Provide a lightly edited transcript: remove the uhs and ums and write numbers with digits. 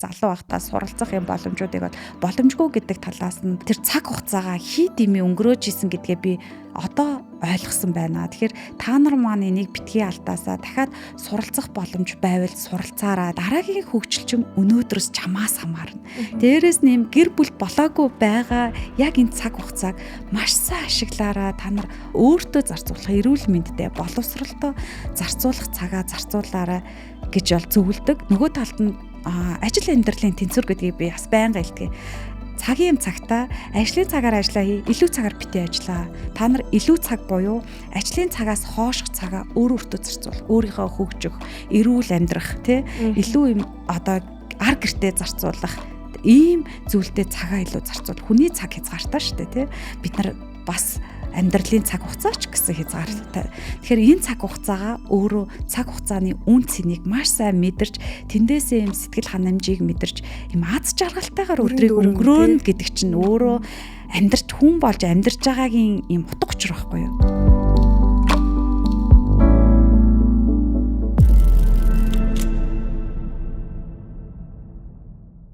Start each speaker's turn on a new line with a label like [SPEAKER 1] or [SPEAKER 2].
[SPEAKER 1] залуу байхдаа суралцах юм боломжуудыг боломжгүй гэдэг талаас нь тэр цаг хугацаагаа хий дими өнгөрөөж исэн гэдгээ би одоо ойлгосон байна. Тэгэхээр та нар маань энийг битгий алдаасаа дахиад суралцах боломж байвал суралцаараа. Дараагийн хөгжилчин өнөөдрөөс чамаас хамаарна. Дээрээс нэм гэр бүл болоогүй байгаа яг энэ цаг хугацааг маш сайн ашиглаараа та нар өөртөө зарцуулах эрүүл мэндэд боловсролтой зарцуулах цагаа зарцуулаарай гэж бол зөвлөдөг. Нөгөө талд нь ажил амьдралын тэнцвэр гэдгийг би бас байнга хэлдэг. Цагийн цагтаа ажлын цагаар ажиллаа хий, илүү цагаар битээ ажиллаа. Та нар илүү цаг буюу ажлын цагаас хооших цагаа өөртөө зарцуулах, өөрийнхөө хөгжих, эрүүл амьдрах, илүү юм ар гэртээ зарцуулах, ийм зүйлдээ цагаа илүү зарцуул. Хүний цаг хязгаартай шүү дээ, бид нар бас амьдралын цаг хугацаач гэсэн хязгаартай. Тэгэхээр энэ цаг хугацаагаа өөрөө цаг хугацааны үн цэнийг маш сайн мэдэрч, тэндээсээ юм сэтгэл ханамжийг мэдэрч, юм аз жаргалтайгаар өдрийг өнгөрөөнө гэдэг чинь өөрөө амьдрт хүн болж амьдарч байгаагийн юм утга учир байхгүй юу?